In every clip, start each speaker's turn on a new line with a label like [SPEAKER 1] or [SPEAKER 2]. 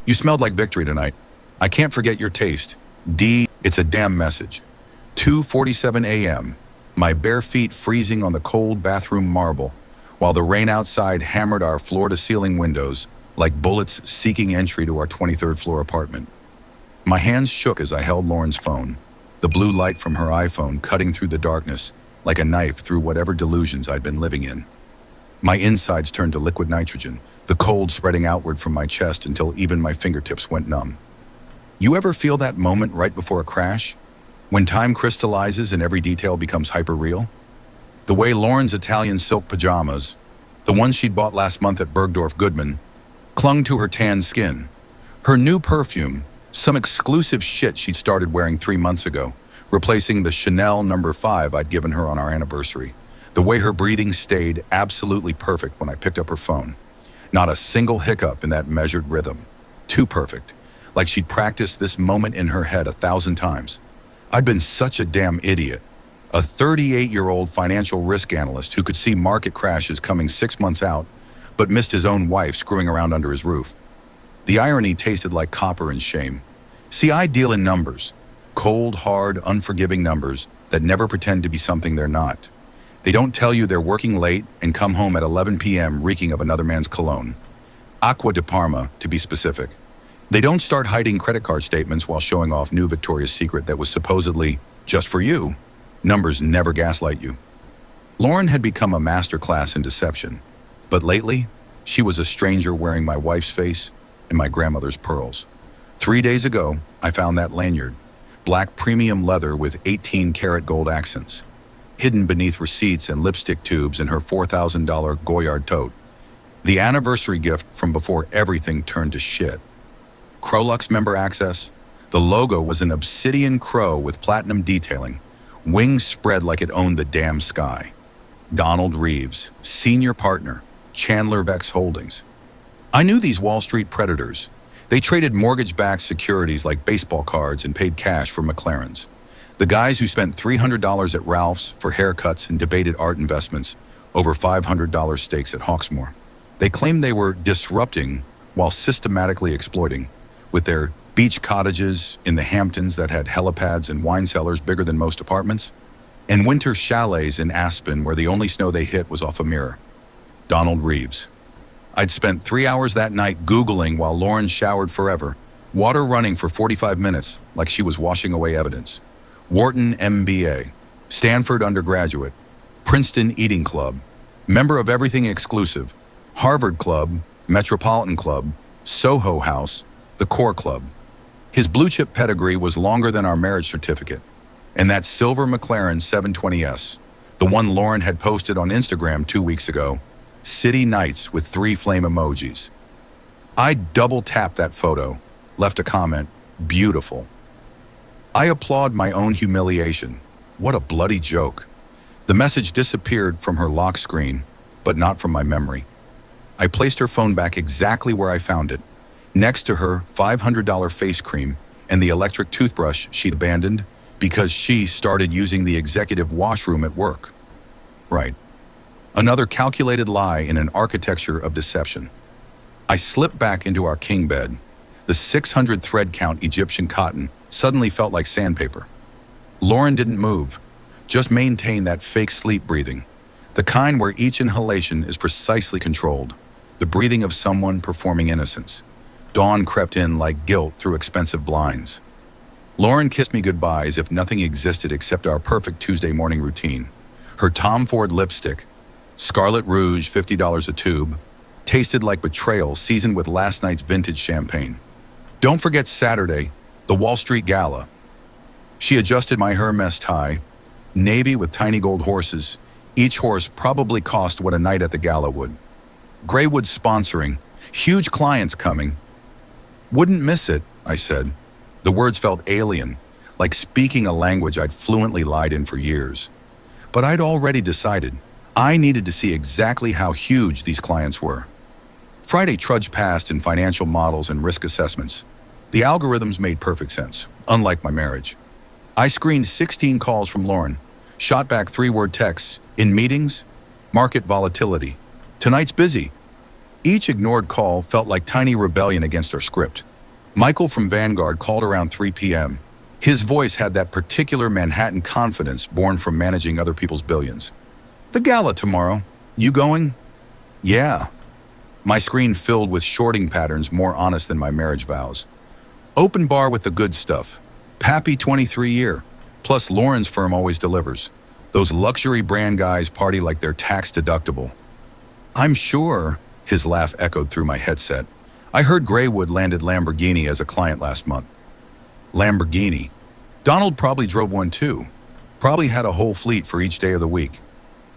[SPEAKER 1] You smelled like victory tonight. I can't forget your taste. D, it's a damn message. 2:47 a.m. My bare feet freezing on the cold bathroom marble, while the rain outside hammered our floor-to-ceiling windows like bullets seeking entry to our 23rd floor apartment. My hands shook as I held Lauren's phone, the blue light from her iPhone cutting through the darkness like a knife through whatever delusions I'd been living in. My insides turned to liquid nitrogen, the cold spreading outward from my chest until even my fingertips went numb. You ever feel that moment right before a crash? When time crystallizes and every detail becomes hyper-real? The way Lauren's Italian silk pajamas, the ones she'd bought last month at Bergdorf Goodman, clung to her tan skin. Her new perfume, some exclusive shit she'd started wearing 3 months ago, replacing the Chanel No. 5 I'd given her on our anniversary. The way her breathing stayed absolutely perfect when I picked up her phone. Not a single hiccup in that measured rhythm. Too perfect. Like she'd practiced this moment in her head 1,000 times. I'd been such a damn idiot. A 38-year-old financial risk analyst who could see market crashes coming 6 months out, but missed his own wife screwing around under his roof. The irony tasted like copper and shame. See, I deal in numbers. Cold, hard, unforgiving numbers that never pretend to be something they're not. They don't tell you they're working late and come home at 11 p.m. reeking of another man's cologne. Acqua di Parma, to be specific. They don't start hiding credit card statements while showing off new Victoria's Secret that was supposedly just for you. Numbers never gaslight you. Lauren had become a masterclass in deception, but lately, she was a stranger wearing my wife's face and my grandmother's pearls. 3 days ago, I found that lanyard, black premium leather with 18-karat gold accents, hidden beneath receipts and lipstick tubes in her $4,000 Goyard tote. The anniversary gift from before everything turned to shit. Crolux member access. The logo was an obsidian crow with platinum detailing, wings spread like it owned the damn sky. Donald Reeves, senior partner, Chandler Vex Holdings. I knew these Wall Street predators. They traded mortgage-backed securities like baseball cards and paid cash for McLarens. The guys who spent $300 at Ralph's for haircuts and debated art investments over $500 stakes at Hawksmoor. They claimed they were disrupting while systematically exploiting, with their beach cottages in the Hamptons that had helipads and wine cellars bigger than most apartments, and winter chalets in Aspen where the only snow they hit was off a mirror. Donald Reeves. I'd spent 3 hours that night Googling while Lauren showered forever, water running for 45 minutes like she was washing away evidence. Wharton MBA, Stanford undergraduate, Princeton Eating Club, member of Everything Exclusive, Harvard Club, Metropolitan Club, Soho House, the Core Club. His blue-chip pedigree was longer than our marriage certificate, and that silver McLaren 720S, the one Lauren had posted on Instagram 2 weeks ago, city nights with 3 flame emojis. I double-tapped that photo, left a comment, beautiful. I applaud my own humiliation. What a bloody joke. The message disappeared from her lock screen, but not from my memory. I placed her phone back exactly where I found it, next to her $500 face cream and the electric toothbrush she'd abandoned because she started using the executive washroom at work. Right. Another calculated lie in an architecture of deception. I slipped back into our king bed. The 600 thread count Egyptian cotton suddenly felt like sandpaper. Lauren didn't move, just maintained that fake sleep breathing, the kind where each inhalation is precisely controlled, the breathing of someone performing innocence. Dawn crept in like guilt through expensive blinds. Lauren kissed me goodbye as if nothing existed except our perfect Tuesday morning routine. Her Tom Ford lipstick, Scarlet Rouge, $50 a tube, tasted like betrayal seasoned with last night's vintage champagne. Don't forget Saturday, the Wall Street Gala. She adjusted my Hermes tie, navy with tiny gold horses. Each horse probably cost what a night at the gala would. Greywood sponsoring, huge clients coming. Wouldn't miss it, I said. The words felt alien, like speaking a language I'd fluently lied in for years. But I'd already decided I needed to see exactly how huge these clients were. Friday trudged past in financial models and risk assessments. The algorithms made perfect sense, unlike my marriage. I screened 16 calls from Lauren, shot back 3-word texts, in meetings, market volatility. Tonight's busy. Each ignored call felt like tiny rebellion against our script. Michael from Vanguard called around 3 p.m. His voice had that particular Manhattan confidence born from managing other people's billions. The gala tomorrow. You going? Yeah. My screen filled with shorting patterns more honest than my marriage vows. Open bar with the good stuff. Pappy 23 year. Plus Lauren's firm always delivers. Those luxury brand guys party like they're tax deductible. I'm sure, his laugh echoed through my headset. I heard Greywood landed Lamborghini as a client last month. Lamborghini. Donald probably drove one too. Probably had a whole fleet for each day of the week.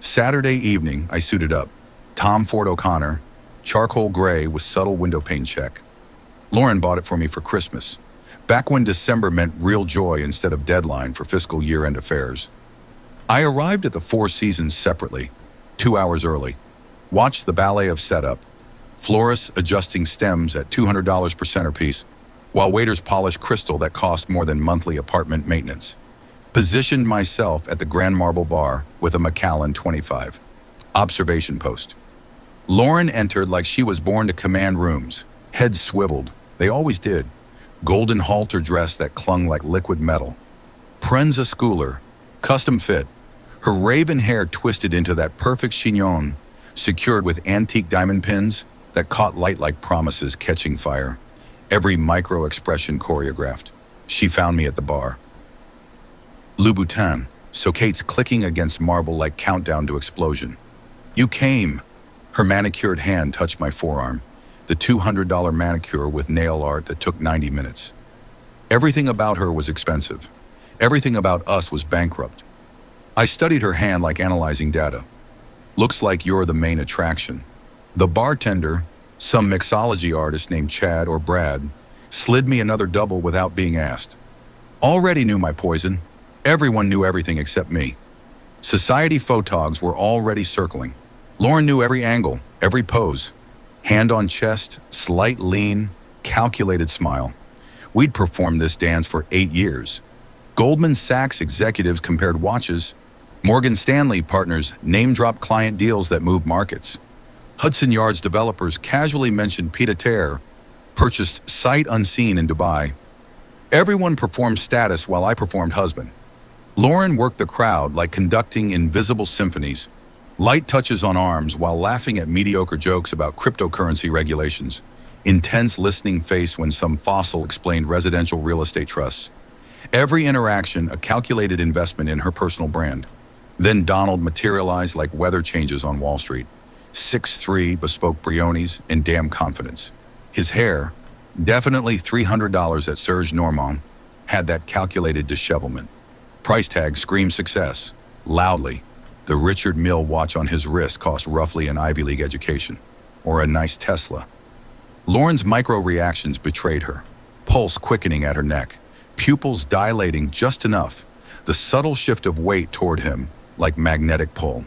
[SPEAKER 1] Saturday evening, I suited up. Tom Ford O'Connor, charcoal gray with subtle window pane check. Lauren bought it for me for Christmas, back when December meant real joy instead of deadline for fiscal year-end affairs. I arrived at the Four Seasons separately, 2 hours early. Watched the ballet of setup, florists adjusting stems at $200 per centerpiece, while waiters polished crystal that cost more than monthly apartment maintenance. Positioned myself at the Grand Marble Bar with a Macallan 25. Observation post. Lauren entered like she was born to command rooms, head swiveled. They always did. Golden halter dress that clung like liquid metal. Prenza schooler, custom fit. Her raven hair twisted into that perfect chignon, secured with antique diamond pins that caught light like promises catching fire. Every micro-expression choreographed. She found me at the bar. Louboutin, socates clicking against marble like countdown to explosion. You came. Her manicured hand touched my forearm, the $200 manicure with nail art that took 90 minutes. Everything about her was expensive. Everything about us was bankrupt. I studied her hand like analyzing data. Looks like you're the main attraction. The bartender, some mixology artist named Chad or Brad, slid me another double without being asked. Already knew my poison. Everyone knew everything except me. Society photogs were already circling. Lauren knew every angle, every pose. Hand on chest, slight lean, calculated smile. We'd performed this dance for 8 years. Goldman Sachs executives compared watches. Morgan Stanley partners name-drop client deals that move markets. Hudson Yards developers casually mentioned pied-à-terre, purchased sight unseen in Dubai. Everyone performed status while I performed husband. Lauren worked the crowd like conducting invisible symphonies, light touches on arms while laughing at mediocre jokes about cryptocurrency regulations, intense listening face when some fossil explained residential real estate trusts. Every interaction a calculated investment in her personal brand. Then Donald materialized like weather changes on Wall Street. 6'3", bespoke briones, and damn confidence. His hair, definitely $300 at Serge Normand, had that calculated dishevelment. Price tag screamed success, loudly. The Richard Mille watch on his wrist cost roughly an Ivy League education, or a nice Tesla. Lauren's micro-reactions betrayed her, pulse quickening at her neck, pupils dilating just enough, the subtle shift of weight toward him, like magnetic pull.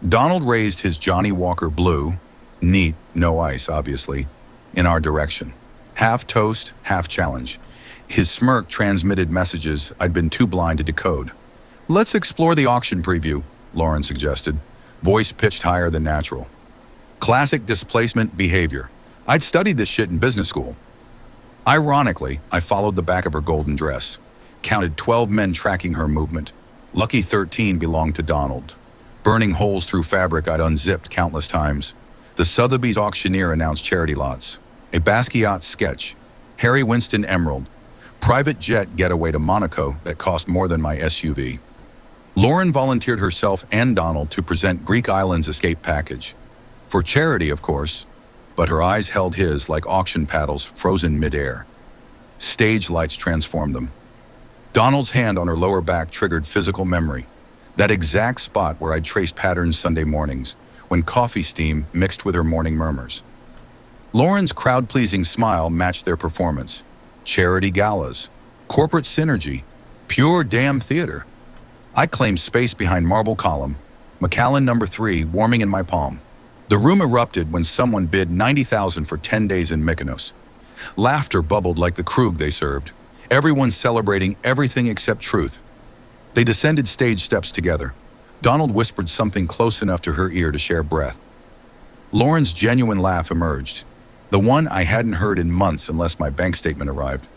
[SPEAKER 1] Donald raised his Johnny Walker blue, neat, no ice, obviously, in our direction. Half toast, half challenge. His smirk transmitted messages I'd been too blind to decode. Let's explore the auction preview, Lauren suggested, voice pitched higher than natural. Classic displacement behavior. I'd studied this shit in business school. Ironically, I followed the back of her golden dress, counted 12 men tracking her movement. Lucky 13 belonged to Donald. Burning holes through fabric I'd unzipped countless times. The Sotheby's auctioneer announced charity lots. A Basquiat sketch. Harry Winston emerald. Private jet getaway to Monaco that cost more than my SUV. Lauren volunteered herself and Donald to present Greek Islands escape package. For charity, of course, but her eyes held his like auction paddles frozen midair. Stage lights transformed them. Donald's hand on her lower back triggered physical memory. That exact spot where I'd traced patterns Sunday mornings, when coffee steam mixed with her morning murmurs. Lauren's crowd-pleasing smile matched their performance. Charity galas, corporate synergy, pure damn theater. I claimed space behind marble column, Macallan number 3 warming in my palm. The room erupted when someone bid $90,000 for 10 days in Mykonos. Laughter bubbled like the krug they served, everyone celebrating everything except truth. They descended stage steps together. Donald whispered something close enough to her ear to share breath. Lauren's genuine laugh emerged. The one I hadn't heard in months unless my bank statement arrived.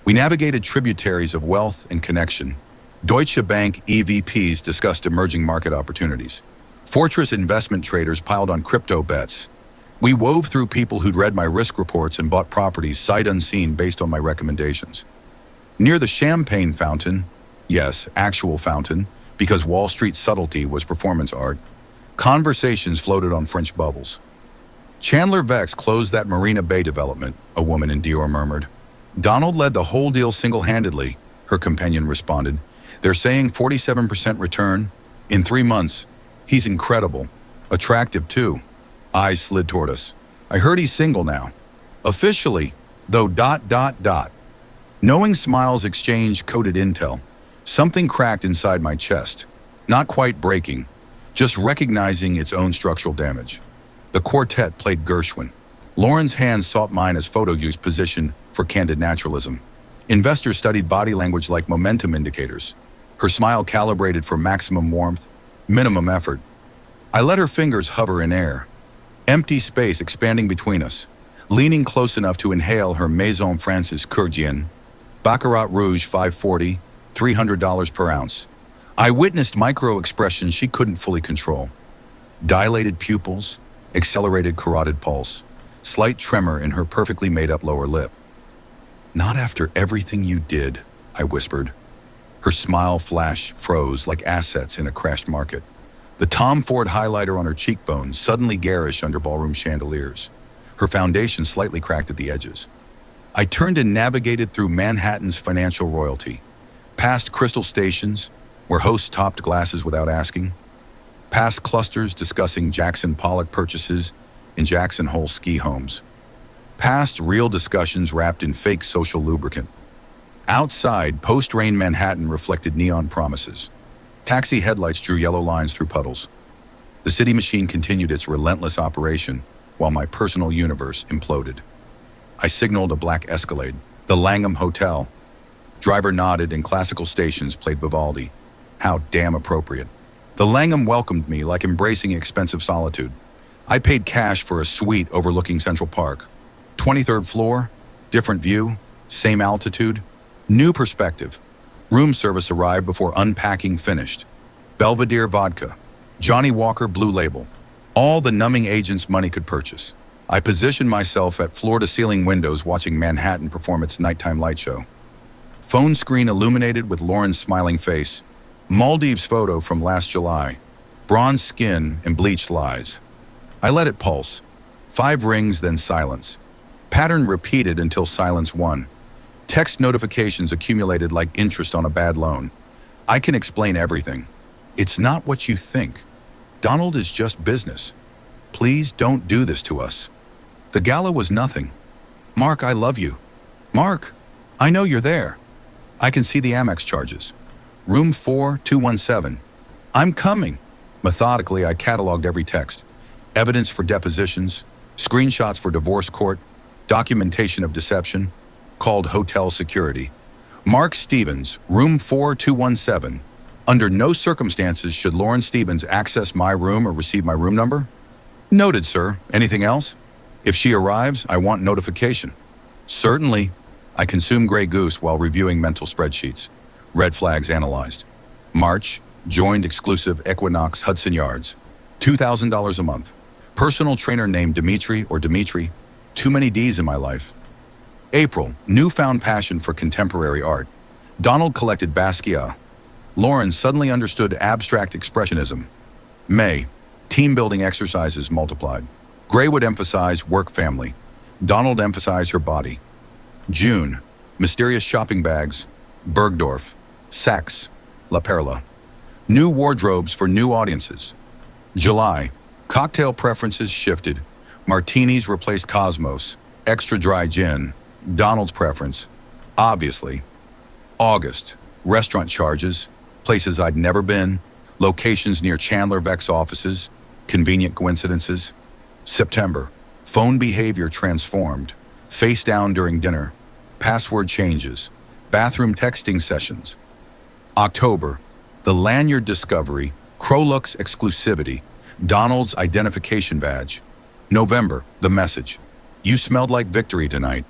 [SPEAKER 1] We navigated tributaries of wealth and connection. Deutsche Bank EVPs discussed emerging market opportunities. Fortress investment traders piled on crypto bets. We wove through people who'd read my risk reports and bought properties sight unseen based on my recommendations. Near the champagne fountain, yes, actual fountain, because Wall Street subtlety was performance art, conversations floated on French bubbles. Chandler Vex closed that Marina Bay development, a woman in Dior murmured. Donald led the whole deal single-handedly, her companion responded. They're saying 47% return in 3 months. He's incredible. Attractive, too. Eyes slid toward us. I heard he's single now. Officially, though ... Knowing Smiles exchanged coded intel, something cracked inside my chest. Not quite breaking, just recognizing its own structural damage. The quartet played Gershwin. Lauren's hand sought mine as photo use position for candid naturalism. Investors studied body language like momentum indicators. Her smile calibrated for maximum warmth, minimum effort. I let her fingers hover in air. Empty space expanding between us, leaning close enough to inhale her Maison Francis Kurdian, Baccarat Rouge 540, $300 per ounce. I witnessed micro-expressions she couldn't fully control. Dilated pupils, accelerated carotid pulse, slight tremor in her perfectly made-up lower lip. Not after everything you did, I whispered. Her smile flash froze like assets in a crashed market. The Tom Ford highlighter on her cheekbones suddenly garish under ballroom chandeliers. Her foundation slightly cracked at the edges. I turned and navigated through Manhattan's financial royalty, past crystal stations where hosts topped glasses without asking, past clusters discussing Jackson Pollock purchases in Jackson Hole ski homes, past real discussions wrapped in fake social lubricant. Outside, post-rain Manhattan reflected neon promises. Taxi headlights drew yellow lines through puddles. The city machine continued its relentless operation while my personal universe imploded. I signaled a black Escalade, the Langham Hotel. Driver nodded and classical stations played Vivaldi. How damn appropriate. The Langham welcomed me like embracing expensive solitude. I paid cash for a suite overlooking Central Park. 23rd floor, different view, same altitude, new perspective. Room service arrived before unpacking finished. Belvedere vodka, Johnny Walker Blue Label, all the numbing agents money could purchase. I positioned myself at floor-to-ceiling windows watching Manhattan perform its nighttime light show. Phone screen illuminated with Lauren's smiling face. Maldives photo from last July. Bronze skin and bleached lies. I let it pulse. 5 rings, then silence. Pattern repeated until silence won. Text notifications accumulated like interest on a bad loan. I can explain everything. It's not what you think. Donald is just business. Please don't do this to us. The gala was nothing. Mark, I love you. Mark, I know you're there. I can see the Amex charges. Room 4217. I'm coming. Methodically, I cataloged every text. Evidence for depositions, screenshots for divorce court, documentation of deception, called hotel security. Mark Stevens, room 4217. Under no circumstances should Lauren Stevens access my room or receive my room number. Noted, sir. Anything else? If she arrives, I want notification. Certainly. I consume Grey Goose while reviewing mental spreadsheets. Red flags analyzed. March, joined exclusive Equinox Hudson Yards. $2,000 a month. Personal trainer named Dimitri or Dimitri. Too many D's in my life. April, newfound passion for contemporary art. Donald collected Basquiat. Lauren suddenly understood abstract expressionism. May, team-building exercises multiplied. Gray would emphasize work family. Donald emphasized her body. June, mysterious shopping bags. Bergdorf, Saks, La Perla. New wardrobes for new audiences. July, cocktail preferences shifted. Martinis replaced Cosmos. Extra dry gin. Donald's preference. Obviously. August, restaurant charges. Places I'd never been. Locations near Chandler Vex offices. Convenient coincidences. September, phone behavior transformed. Face down during dinner. Password changes. Bathroom texting sessions. October, the lanyard discovery. Crolux exclusivity. Donald's identification badge. November, the message. You smelled like victory tonight.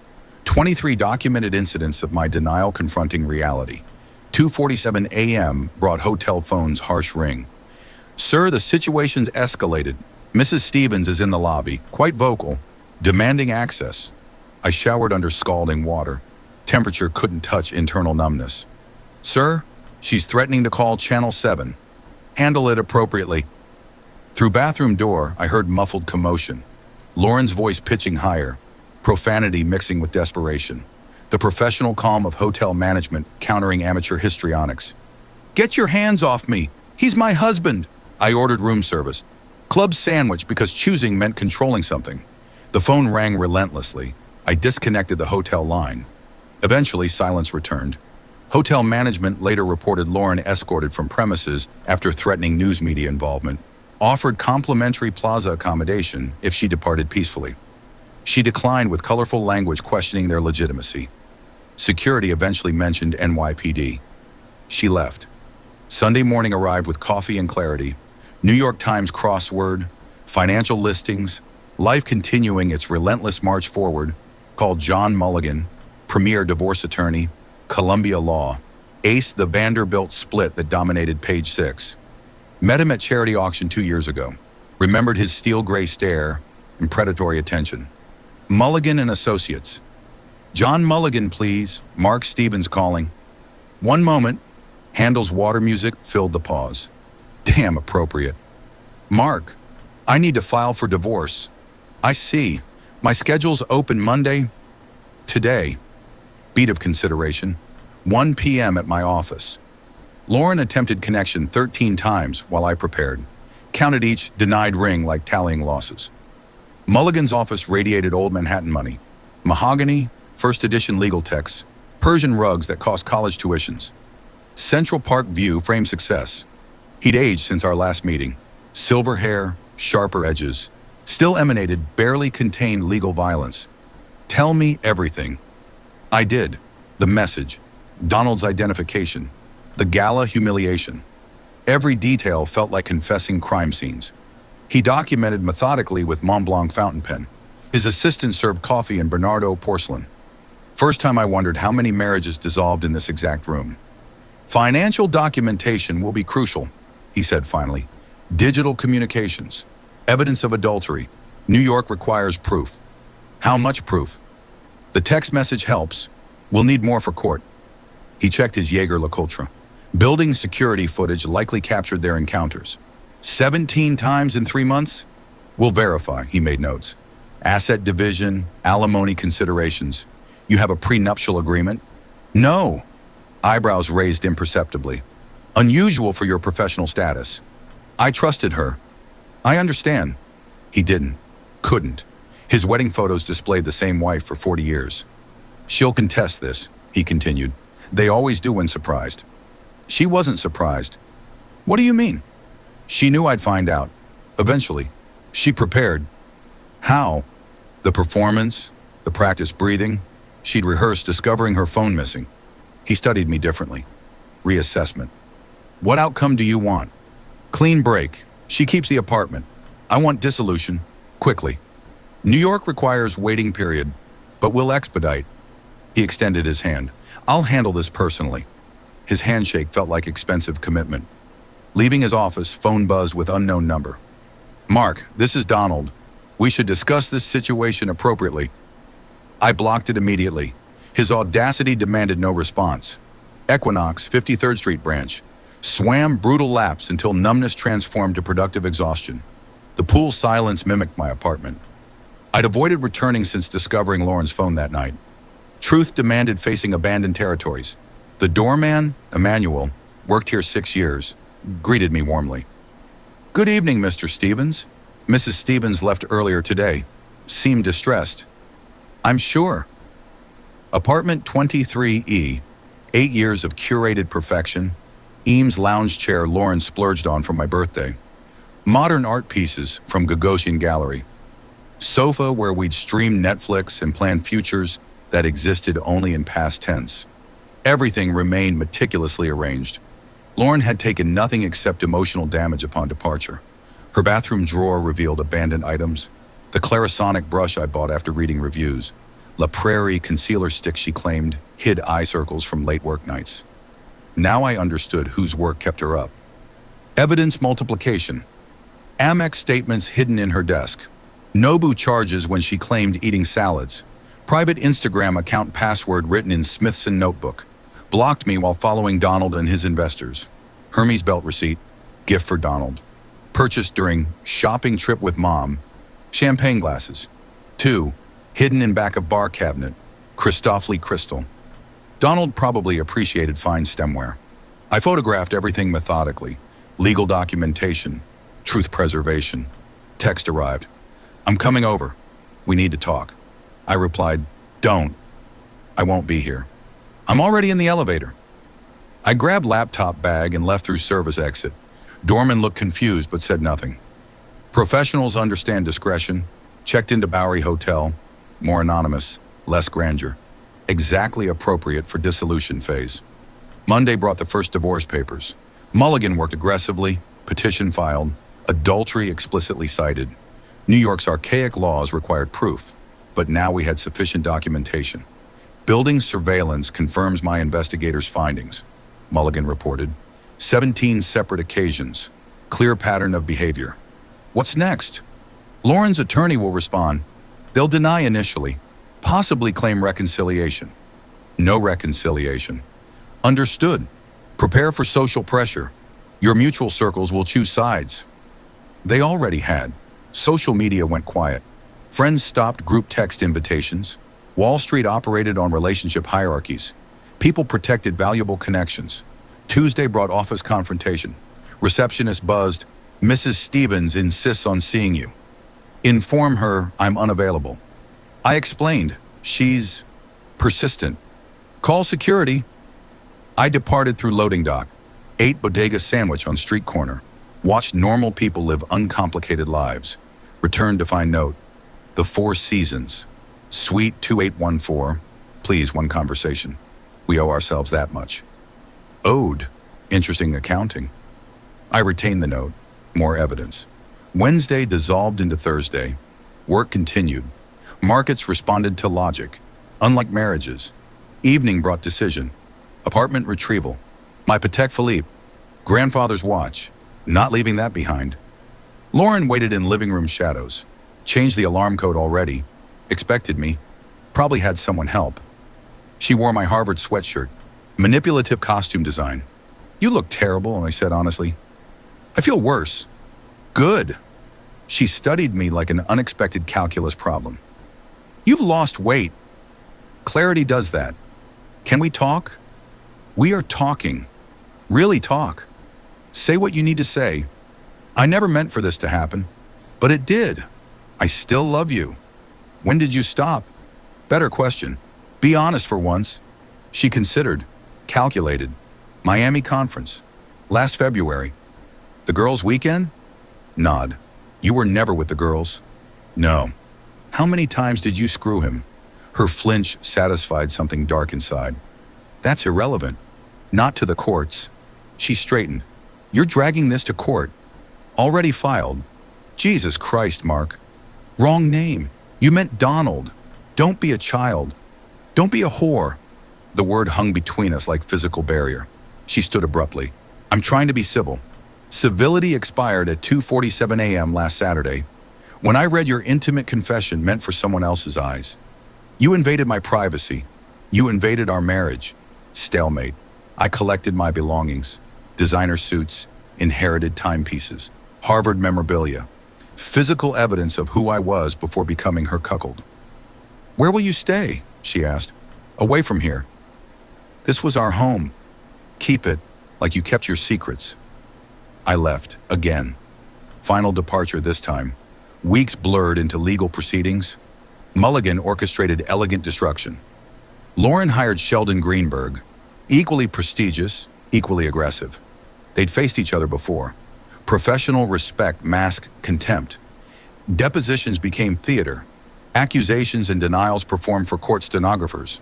[SPEAKER 1] 23 documented incidents of my denial confronting reality. 2:47 a.m. brought hotel phone's harsh ring. Sir, the situation's escalated. Mrs. Stevens is in the lobby, quite vocal, demanding access. I showered under scalding water. Temperature couldn't touch internal numbness. Sir, she's threatening to call Channel 7. Handle it appropriately. Through bathroom door, I heard muffled commotion. Lauren's voice pitching higher, profanity mixing with desperation. The professional calm of hotel management countering amateur histrionics. Get your hands off me! He's my husband! I ordered room service. Club sandwich because choosing meant controlling something. The phone rang relentlessly. I disconnected the hotel line. Eventually, silence returned. Hotel management later reported Lauren escorted from premises after threatening news media involvement, offered complimentary plaza accommodation if she departed peacefully. She declined with colorful language questioning their legitimacy. Security eventually mentioned NYPD. She left. Sunday morning arrived with coffee and clarity. New York Times crossword, financial listings, life continuing its relentless march forward, called John Mulligan, premier divorce attorney, Columbia Law, ace the Vanderbilt split that dominated page 6. Met him at charity auction 2 years ago. Remembered his steel gray stare and predatory attention. Mulligan and Associates. John Mulligan, please. Mark Stevens calling. One moment. Handel's water music filled the pause. Damn appropriate. Mark, I need to file for divorce. I see. My schedule's open Monday. Today. Beat of consideration. 1 p.m. at my office. Lauren attempted connection 13 times while I prepared. Counted each denied ring like tallying losses. Mulligan's office radiated old Manhattan money. Mahogany, first edition legal texts, Persian rugs that cost college tuitions. Central Park view framed success. He'd aged since our last meeting. Silver hair, sharper edges. Still emanated barely contained legal violence. Tell me everything. I did. The message. Donald's identification. The gala humiliation. Every detail felt like confessing crime scenes. He documented methodically with Mont Blanc fountain pen. His assistant served coffee in Bernardo porcelain. First time I wondered how many marriages dissolved in this exact room. Financial documentation will be crucial, he said finally. Digital communications. Evidence of adultery. New York requires proof. How much proof? The text message helps. We'll need more for court. He checked his Jaeger-LeCoultre. Building security footage likely captured their encounters. 17 times in 3 months? We'll verify, he made notes. Asset division, alimony considerations. You have a prenuptial agreement? No. Eyebrows raised imperceptibly. Unusual for your professional status. I trusted her. I understand. He didn't. Couldn't. His wedding photos displayed the same wife for 40 years. She'll contest this, he continued. They always do when surprised. She wasn't surprised. What do you mean? She knew I'd find out. Eventually. She prepared. How? The performance, the practice breathing. She'd rehearsed discovering her phone missing. He studied me differently. Reassessment. What outcome do you want? Clean break. She keeps the apartment. I want dissolution. Quickly. New York requires waiting period, but we'll expedite. He extended his hand. I'll handle this personally. His handshake felt like expensive commitment. Leaving his office, phone buzzed with unknown number. Mark, this is Donald. We should discuss this situation appropriately. I blocked it immediately. His audacity demanded no response. Equinox, 53rd Street branch. Swam brutal laps until numbness transformed to productive exhaustion. The pool's silence mimicked my apartment. I'd avoided returning since discovering Lauren's phone that night. Truth demanded facing abandoned territories. The doorman, Emmanuel, worked here 6 years, greeted me warmly. Good evening, Mr. Stevens. Mrs. Stevens left earlier today. Seemed distressed. I'm sure. Apartment 23E, 8 years of curated perfection. Eames lounge chair Lauren splurged on for my birthday. Modern art pieces from Gagosian Gallery. Sofa where we'd stream Netflix and plan futures that existed only in past tense. Everything remained meticulously arranged. Lauren had taken nothing except emotional damage upon departure. Her bathroom drawer revealed abandoned items. The Clarisonic brush I bought after reading reviews. La Prairie concealer stick she claimed hid eye circles from late work nights. Now I understood whose work kept her up. Evidence multiplication. Amex statements hidden in her desk. Nobu charges when she claimed eating salads. Private Instagram account password written in Smithson notebook. Blocked me while following Donald and his investors. Hermes belt receipt. Gift for Donald. Purchased during shopping trip with mom. Champagne glasses. 2. Hidden in back of bar cabinet. Christofle crystal. Donald probably appreciated fine stemware. I photographed everything methodically. Legal documentation. Truth preservation. Text arrived. I'm coming over. We need to talk. I replied, don't. I won't be here. I'm already in the elevator. I grabbed laptop bag and left through service exit. Doorman looked confused but said nothing. Professionals understand discretion. Checked into Bowery Hotel. More anonymous, less grandeur. Exactly appropriate for dissolution phase. Monday brought the first divorce papers. Mulligan worked aggressively. Petition filed. Adultery explicitly cited. New York's archaic laws required proof, but now we had sufficient documentation. Building surveillance confirms my investigators' findings, Mulligan reported. 17 separate occasions. Clear pattern of behavior. What's next? Lauren's attorney will respond. They'll deny initially, possibly claim reconciliation. No reconciliation. Understood. Prepare for social pressure. Your mutual circles will choose sides. They already had. Social media went quiet. Friends stopped group text invitations. Wall Street operated on relationship hierarchies. People protected valuable connections. Tuesday brought office confrontation. Receptionist buzzed, Mrs. Stevens insists on seeing you. Inform her I'm unavailable. I explained, she's persistent. Call security. I departed through loading dock. Ate bodega sandwich on street corner. Watched normal people live uncomplicated lives. Returned to find note. The Four Seasons. Suite 2814. Please, one conversation. We owe ourselves that much. Ode. Interesting accounting. I retained the note. More evidence. Wednesday dissolved into Thursday. Work continued. Markets responded to logic. Unlike marriages. Evening brought decision. Apartment retrieval. My Patek Philippe. Grandfather's watch. Not leaving that behind. Lauren waited in living room shadows. Changed the alarm code already. Expected me. Probably had someone help. She wore my Harvard sweatshirt. Manipulative costume design. You look terrible, I said honestly. I feel worse. Good. She studied me like an unexpected calculus problem. You've lost weight. Clarity does that. Can we talk? We are talking. Really talk. Say what you need to say. I never meant for this to happen, but it did. I still love you. When did you stop? Better question. Be honest for once. She considered, calculated. Miami conference. Last February. The girls' weekend? Nod. You were never with the girls? No. How many times did you screw him? Her flinch satisfied something dark inside. That's irrelevant. Not to the courts. She straightened. You're dragging this to court. Already filed. Jesus Christ, Mark. Wrong name. You meant Donald. Don't be a child. Don't be a whore. The word hung between us like physical barrier. She stood abruptly. I'm trying to be civil. Civility expired at 2:47 a.m. last Saturday, when I read your intimate confession meant for someone else's eyes. You invaded my privacy. You invaded our marriage. Stalemate. I collected my belongings. Designer suits, inherited timepieces, Harvard memorabilia, physical evidence of who I was before becoming her cuckold. Where will you stay? She asked. Away from here. This was our home. Keep it like you kept your secrets. I left, again. Final departure this time. Weeks blurred into legal proceedings. Mulligan orchestrated elegant destruction. Lauren hired Sheldon Greenberg, equally prestigious, equally aggressive. They'd faced each other before. Professional respect masked contempt. Depositions became theater. Accusations and denials performed for court stenographers.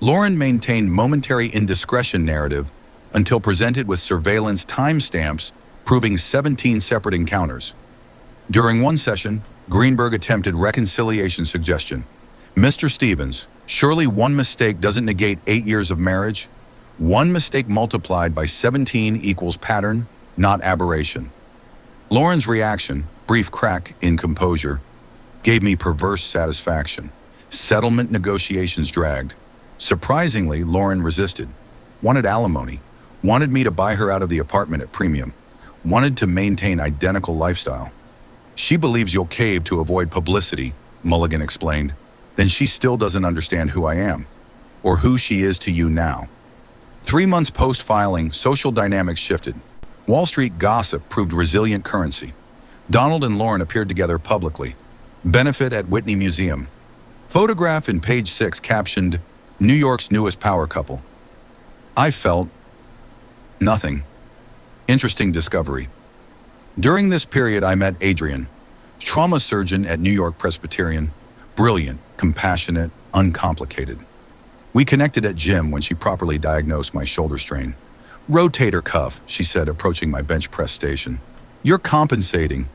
[SPEAKER 1] Lauren maintained momentary indiscretion narrative until presented with surveillance timestamps proving 17 separate encounters. During one session, Greenberg attempted reconciliation suggestion. Mr. Stevens, surely one mistake doesn't negate 8 years of marriage? One mistake multiplied by 17 equals pattern, not aberration. Lauren's reaction, brief crack in composure, gave me perverse satisfaction. Settlement negotiations dragged. Surprisingly, Lauren resisted. Wanted alimony. Wanted me to buy her out of the apartment at premium. Wanted to maintain identical lifestyle. She believes you'll cave to avoid publicity, Mulligan explained. Then she still doesn't understand who I am, or who she is to you now. 3 months post-filing, social dynamics shifted. Wall Street gossip proved resilient currency. Donald and Lauren appeared together publicly. Benefit at Whitney Museum. Photograph in page 6 captioned, New York's newest power couple. I felt nothing. Interesting discovery. During this period, I met Adrian, trauma surgeon at New York Presbyterian. Brilliant, compassionate, uncomplicated. We connected at gym when she properly diagnosed my shoulder strain. Rotator cuff, she said, approaching my bench press station. You're compensating.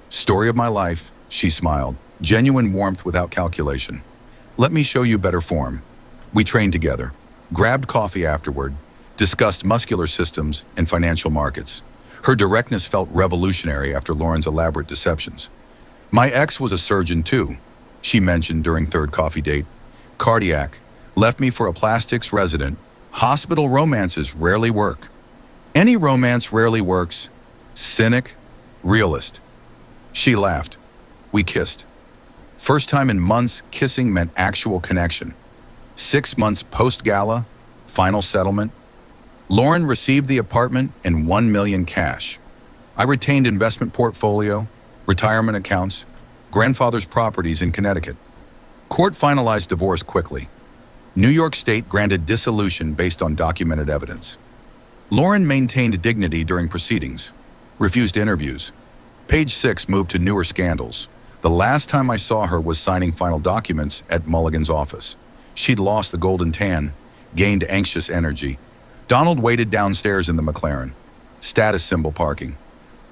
[SPEAKER 1] Story of my life, she smiled. Genuine warmth without calculation. Let me show you better form. We trained together, grabbed coffee afterward, discussed muscular systems and financial markets. Her directness felt revolutionary after Lauren's elaborate deceptions. My ex was a surgeon too, she mentioned during third coffee date. Cardiac. Left me for a plastics resident. Hospital romances rarely work. Any romance rarely works. Cynic. Realist. She laughed. We kissed. First time in months, kissing meant actual connection. 6 months post-gala, final settlement. Lauren received the apartment and $1 million cash. I retained investment portfolio, retirement accounts, grandfather's properties in Connecticut. Court finalized divorce quickly. New York State granted dissolution based on documented evidence. Lauren maintained dignity during proceedings, refused interviews. Page 6 moved to newer scandals. The last time I saw her was signing final documents at Mulligan's office. She'd lost the golden tan, gained anxious energy. Donald waited downstairs in the McLaren. Status symbol parking.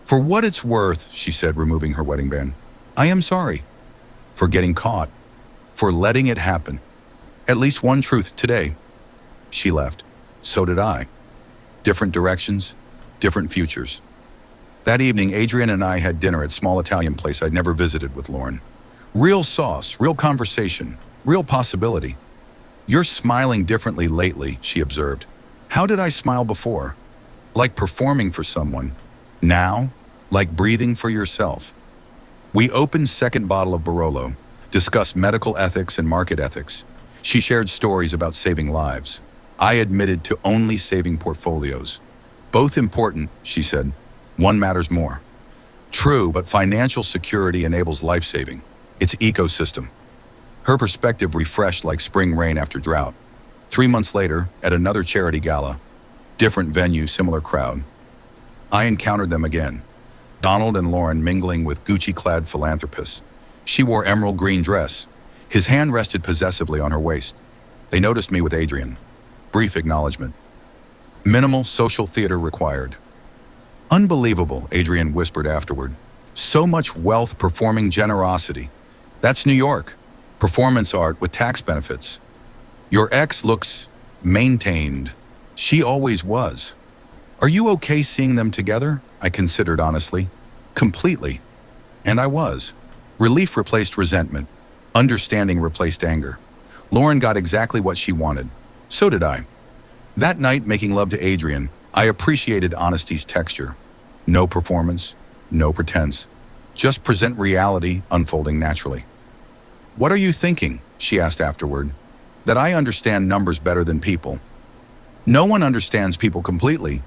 [SPEAKER 1] For what it's worth, she said, removing her wedding band. I am sorry. For getting caught. For letting it happen. At least one truth today. She left. So did I. Different directions, different futures. That evening, Adrian and I had dinner at a small Italian place I'd never visited with Lauren. Real sauce, real conversation, real possibility. You're smiling differently lately, she observed. How did I smile before? Like performing for someone. Now, like breathing for yourself. We opened second bottle of Barolo, discussed medical ethics and market ethics. She shared stories about saving lives. I admitted to only saving portfolios. Both important, she said. One matters more. True, but financial security enables life-saving. It's ecosystem. Her perspective refreshed like spring rain after drought. 3 months later, at another charity gala, different venue, similar crowd, I encountered them again. Donald and Lauren mingling with Gucci-clad philanthropists. She wore emerald green dress. His hand rested possessively on her waist. They noticed me with Adrian. Brief acknowledgement. Minimal social theater required. Unbelievable, Adrian whispered afterward. So much wealth performing generosity. That's New York. Performance art with tax benefits. Your ex looks maintained. She always was. Are you okay seeing them together? I considered honestly. Completely. And I was. Relief replaced resentment. Understanding replaced anger. Lauren got exactly what she wanted. So did I. That night, making love to Adrian, I appreciated honesty's texture. No performance, no pretense. Just present reality unfolding naturally. What are you thinking? She asked afterward. That I understand numbers better than people. No one understands people completely.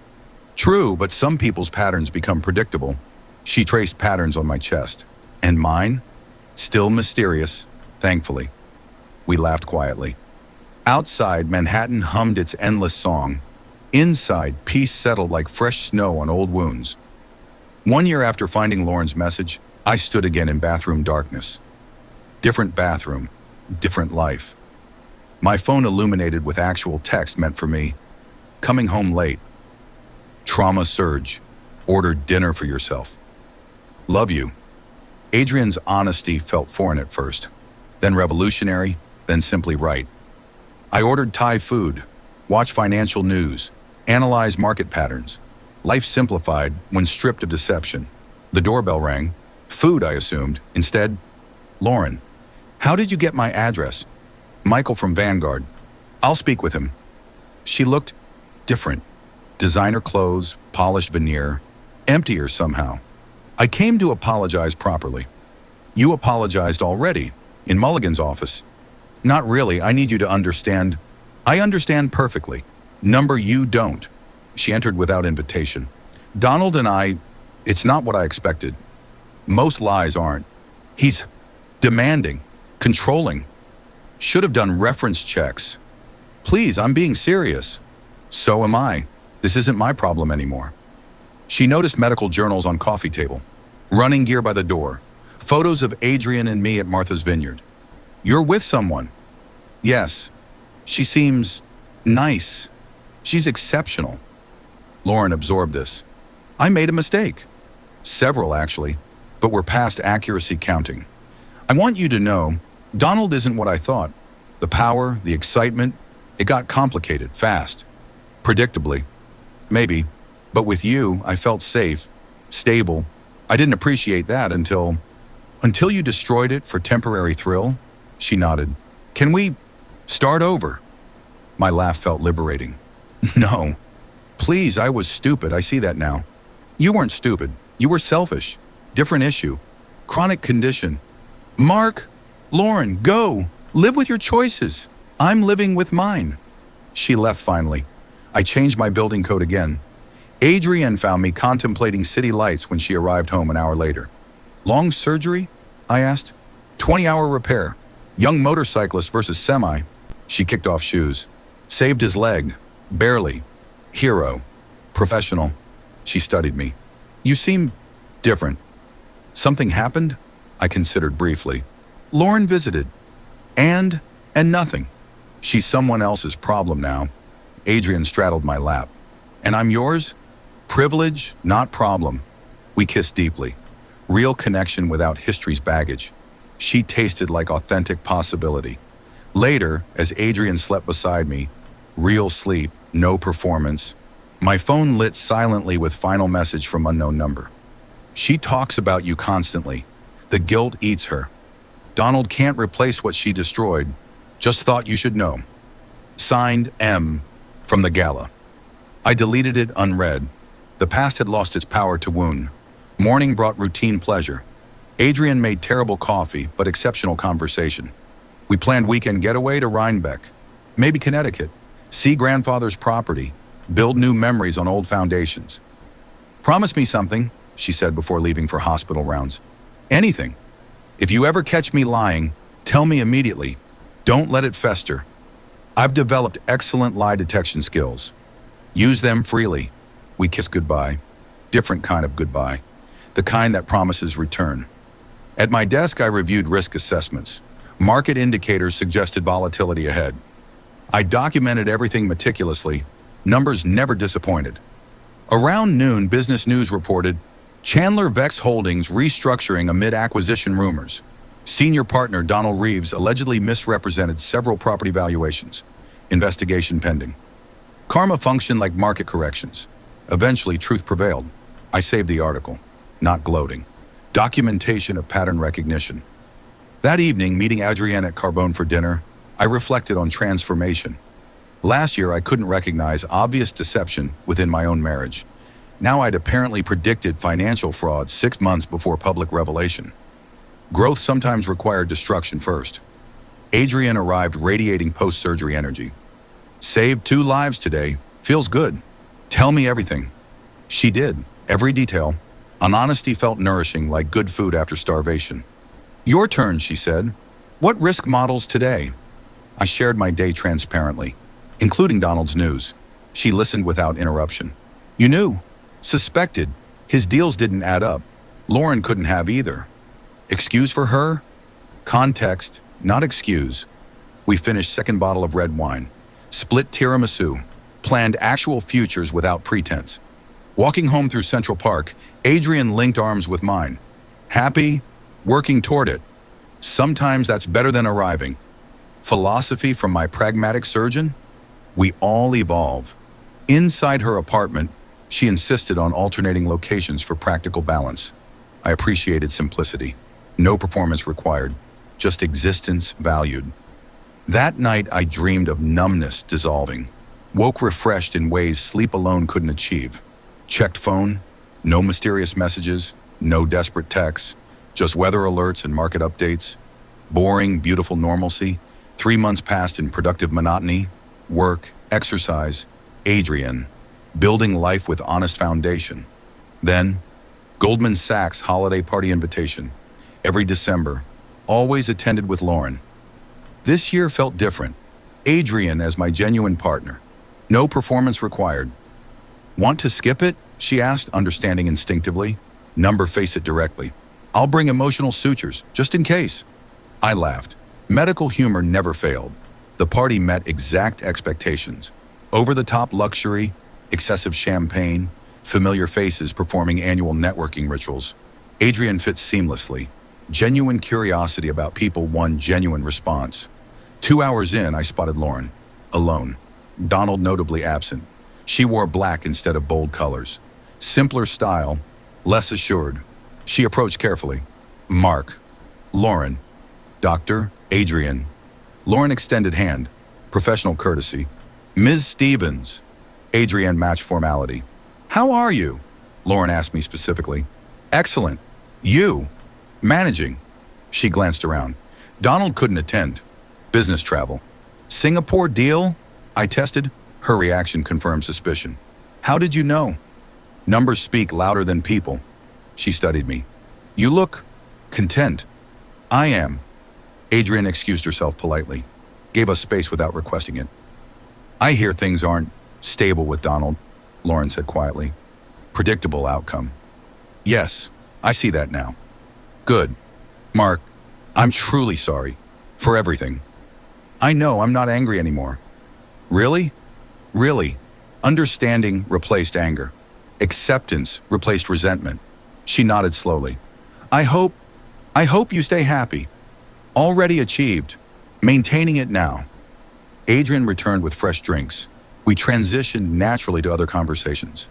[SPEAKER 1] True, but some people's patterns become predictable. She traced patterns on my chest. And mine? Still mysterious, thankfully. We laughed quietly. Outside, Manhattan hummed its endless song. Inside, peace settled like fresh snow on old wounds. 1 year after finding Lauren's message, I stood again in bathroom darkness. Different bathroom, different life. My phone illuminated with actual text meant for me. Coming home late. Trauma surge. Ordered dinner for yourself. Love you. Adrian's honesty felt foreign at first, then revolutionary, then simply right. I ordered Thai food, watched financial news, analyzed market patterns. Life simplified when stripped of deception. The doorbell rang. Food, I assumed. Instead, Lauren, how did you get my address? Michael from Vanguard. I'll speak with him. She looked different. Designer clothes, polished veneer, emptier somehow. I came to apologize properly. You apologized already, in Mulligan's office. Not really, I need you to understand. I understand perfectly. Number you don't. She entered without invitation. Donald and I, it's not what I expected. Most lies aren't. He's demanding, controlling. Should have done reference checks. Please, I'm being serious. So am I. This isn't my problem anymore. She noticed medical journals on coffee table, running gear by the door, photos of Adrian and me at Martha's Vineyard. You're with someone. Yes. She seems nice. She's exceptional. Lauren absorbed this. I made a mistake. Several, actually, but we're past accuracy counting. I want you to know, Donald isn't what I thought. The power, the excitement, it got complicated, fast. Predictably. Maybe. But with you, I felt safe, stable. I didn't appreciate that until you destroyed it for temporary thrill. She nodded. Can we start over? My laugh felt liberating. No. Please, I was stupid. I see that now. You weren't stupid. You were selfish. Different issue. Chronic condition. Mark, Lauren, go. Live with your choices. I'm living with mine. She left finally. I changed my building code again. Adrian found me contemplating city lights when she arrived home an hour later. Long surgery? I asked. 20-hour repair. Young motorcyclist versus semi. She kicked off shoes. Saved his leg. Barely. Hero. Professional. She studied me. You seem different. Something happened? I considered briefly. Lauren visited. And nothing. She's someone else's problem now. Adrian straddled my lap. And I'm yours? Privilege, not problem. We kissed deeply. Real connection without history's baggage. She tasted like authentic possibility. Later, as Adrian slept beside me, real sleep, no performance, my phone lit silently with final message from unknown number. She talks about you constantly. The guilt eats her. Donald can't replace what she destroyed. Just thought you should know. Signed, M. From the gala. I deleted it unread. The past had lost its power to wound. Morning brought routine pleasure. Adrian made terrible coffee, but exceptional conversation. We planned weekend getaway to Rhinebeck. Maybe Connecticut. See grandfather's property. Build new memories on old foundations. Promise me something, she said before leaving for hospital rounds. Anything. If you ever catch me lying, tell me immediately. Don't let it fester. I've developed excellent lie detection skills. Use them freely. We kissed goodbye. Different kind of goodbye. The kind that promises return. At my desk, I reviewed risk assessments. Market indicators suggested volatility ahead. I documented everything meticulously. Numbers never disappointed. Around noon, Business News reported, Chandler Vex Holdings restructuring amid acquisition rumors. Senior partner Donald Reeves allegedly misrepresented several property valuations. Investigation pending. Karma functioned like market corrections. Eventually, truth prevailed. I saved the article. Not gloating. Documentation of pattern recognition. That evening, meeting Adrian at Carbone for dinner, I reflected on transformation. Last year, I couldn't recognize obvious deception within my own marriage. Now I'd apparently predicted financial fraud 6 months before public revelation. Growth sometimes required destruction first. Adrian arrived radiating post-surgery energy. Saved 2 lives today. Feels good. Tell me everything. She did. Every detail. An honesty felt nourishing like good food after starvation. Your turn, she said. What risk models today? I shared my day transparently, including Donald's news. She listened without interruption. You knew. Suspected. His deals didn't add up. Lauren couldn't have either. Excuse for her? Context, not excuse. We finished second bottle of red wine. Split tiramisu. Planned actual futures without pretense. Walking home through Central Park, Adrian linked arms with mine. Happy? Working toward it. Sometimes that's better than arriving. Philosophy from my pragmatic surgeon? We all evolve. Inside her apartment, she insisted on alternating locations for practical balance. I appreciated simplicity. No performance required, just existence valued. That night, I dreamed of numbness dissolving. Woke refreshed in ways sleep alone couldn't achieve. Checked phone, no mysterious messages, no desperate texts, just weather alerts and market updates. Boring, beautiful normalcy. 3 months passed in productive monotony, work, exercise, Adrian, building life with honest foundation. Then, Goldman Sachs holiday party invitation. Every December, always attended with Lauren. This year felt different. Adrian as my genuine partner. No performance required. Want to skip it? She asked, understanding instinctively. Number face it directly. I'll bring emotional sutures, just in case. I laughed. Medical humor never failed. The party met exact expectations. Over-the-top luxury, excessive champagne, familiar faces performing annual networking rituals. Adrian fits seamlessly. Genuine curiosity about people won genuine response. 2 hours in, I spotted Lauren. Alone. Donald notably absent. She wore black instead of bold colors. Simpler style, less assured. She approached carefully. Mark. Lauren. Doctor. Adrian. Lauren extended hand. Professional courtesy. Ms. Stevens. Adrian matched formality. How are you? Lauren asked me specifically. Excellent. You? Managing. She glanced around. Donald couldn't attend. Business travel. Singapore deal? I tested. Her reaction confirmed suspicion. How did you know? Numbers speak louder than people. She studied me. You look content. I am. Adrian excused herself politely. Gave us space without requesting it. I hear things aren't stable with Donald, Lauren said quietly. Predictable outcome. Yes, I see that now. Good. Mark, I'm truly sorry. For everything. I know I'm not angry anymore. Really? Really. Understanding replaced anger. Acceptance replaced resentment. She nodded slowly. I hope you stay happy. Already achieved. Maintaining it now. Adrian returned with fresh drinks. We transitioned naturally to other conversations.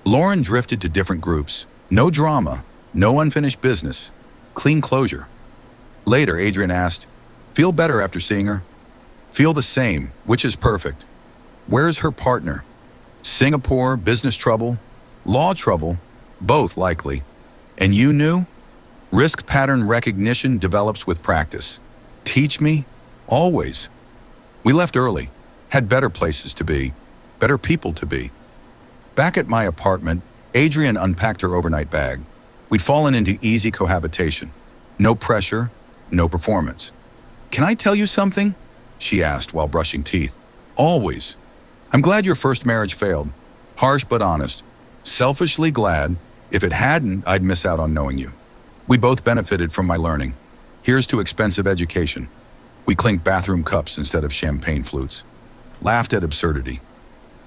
[SPEAKER 1] Lauren drifted to different groups. No drama, no unfinished business. Clean closure. Later, Adrian asked, feel better after seeing her? Feel the same, which is perfect. Where's her partner? Singapore, business trouble, law trouble, both likely. And you knew? Risk pattern recognition develops with practice. Teach me? Always. We left early, had better places to be, better people to be. Back at my apartment, Adrian unpacked her overnight bag. We'd fallen into easy cohabitation. No pressure, no performance. Can I tell you something? She asked while brushing teeth. Always. I'm glad your first marriage failed. Harsh but honest. Selfishly glad. If it hadn't, I'd miss out on knowing you. We both benefited from my learning. Here's to expensive education. We clinked bathroom cups instead of champagne flutes. Laughed at absurdity.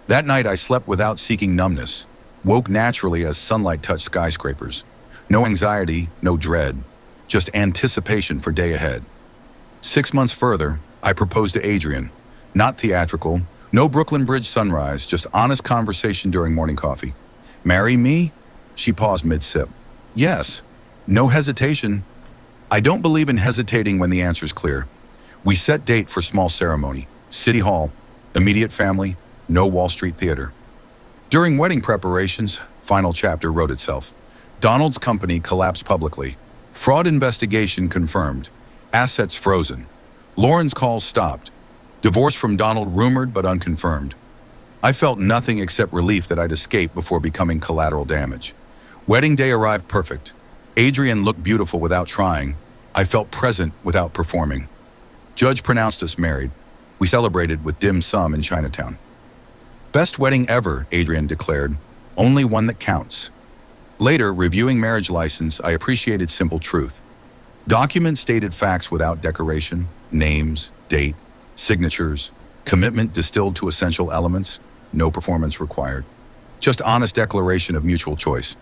[SPEAKER 1] That night I slept without seeking numbness. Woke naturally as sunlight touched skyscrapers. No anxiety, no dread. Just anticipation for day ahead. 6 months further, I proposed to Adrian. Not theatrical, no Brooklyn Bridge sunrise, just honest conversation during morning coffee. Marry me? She paused mid-sip. Yes. No hesitation. I don't believe in hesitating when the answer's clear. We set date for small ceremony. City Hall. Immediate family. No Wall Street theater. During wedding preparations, final chapter wrote itself. Donald's company collapsed publicly. Fraud investigation confirmed. Assets frozen. Lauren's calls stopped. Divorce from Donald rumored but unconfirmed. I felt nothing except relief that I'd escaped before becoming collateral damage. Wedding day arrived perfect. Adrian looked beautiful without trying. I felt present without performing. Judge pronounced us married. We celebrated with dim sum in Chinatown. Best wedding ever, Adrian declared. Only one that counts. Later, reviewing marriage license, I appreciated simple truth. Document stated facts without decoration, names, date, signatures, commitment distilled to essential elements, no performance required. Just honest declaration of mutual choice.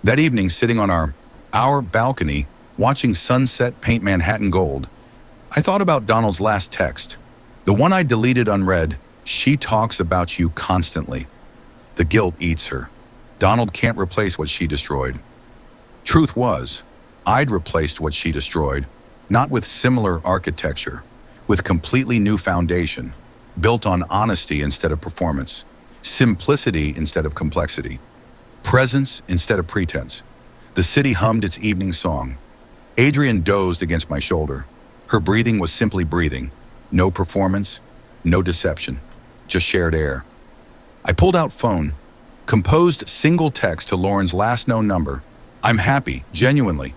[SPEAKER 1] That evening, sitting on our balcony, watching sunset paint Manhattan gold, I thought about Donald's last text. The one I deleted unread. She talks about you constantly. The guilt eats her. Donald can't replace what she destroyed. Truth was, I'd replaced what she destroyed, not with similar architecture, with completely new foundation, built on honesty instead of performance, simplicity instead of complexity, presence instead of pretense. The city hummed its evening song. Adrian dozed against my shoulder. Her breathing was simply breathing. No performance, no deception, just shared air. I pulled out phone, composed single text to Lauren's last known number. I'm happy, genuinely.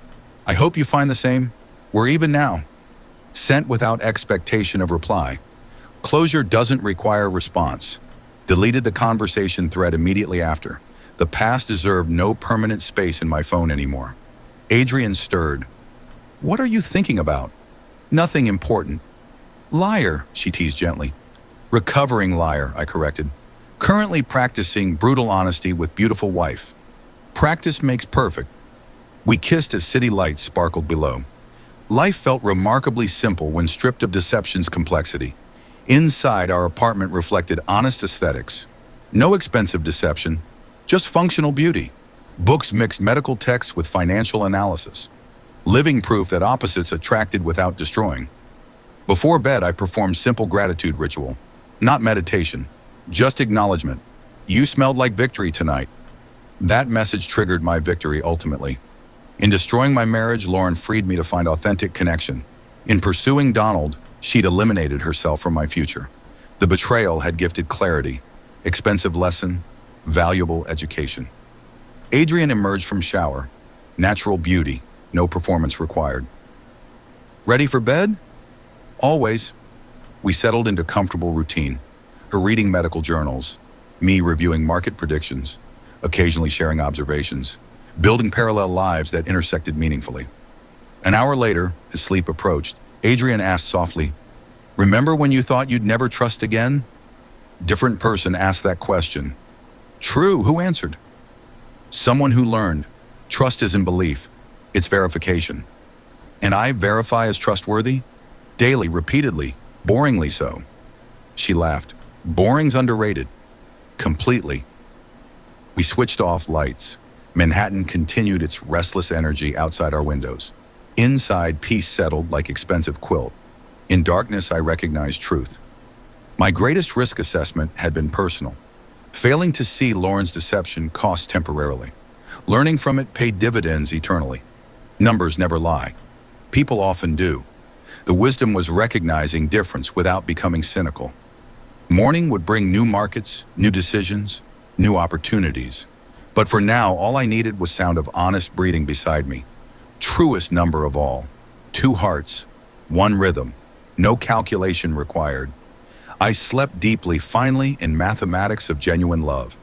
[SPEAKER 1] I hope you find the same. We're even now. Sent without expectation of reply. Closure doesn't require response. Deleted the conversation thread immediately after. The past deserved no permanent space in my phone anymore. Adrian stirred. What are you thinking about? Nothing important. Liar, she teased gently. Recovering liar, I corrected. Currently practicing brutal honesty with beautiful wife. Practice makes perfect. We kissed as city lights sparkled below. Life felt remarkably simple when stripped of deception's complexity. Inside, our apartment reflected honest aesthetics. No expensive deception, just functional beauty. Books mixed medical texts with financial analysis. Living proof that opposites attracted without destroying. Before bed, I performed simple gratitude ritual. Not meditation, just acknowledgement. You smelled like victory tonight. That message triggered my victory ultimately. In destroying my marriage, Lauren freed me to find authentic connection. In pursuing Donald, she'd eliminated herself from my future. The betrayal had gifted clarity, expensive lesson, valuable education. Adrian emerged from shower. Natural beauty, no performance required. Ready for bed? Always. We settled into comfortable routine. Her reading medical journals, me reviewing market predictions, occasionally sharing observations, building parallel lives that intersected meaningfully. An hour later, as sleep approached, Adrian asked softly, "Remember when you thought you'd never trust again?" Different person asked that question. True, who answered? Someone who learned. Trust isn't belief, it's verification. And I verify as trustworthy? Daily, repeatedly, boringly so. She laughed. Boring's underrated. Completely. We switched off lights. Manhattan continued its restless energy outside our windows. Inside, peace settled like expensive quilt. In darkness, I recognized truth. My greatest risk assessment had been personal. Failing to see Lauren's deception cost temporarily. Learning from it paid dividends eternally. Numbers never lie. People often do. The wisdom was recognizing difference without becoming cynical. Morning would bring new markets, new decisions, new opportunities. But for now, all I needed was sound of honest breathing beside me. Truest number of all. 2 hearts, 1 rhythm, no calculation required. I slept deeply, finally, in mathematics of genuine love.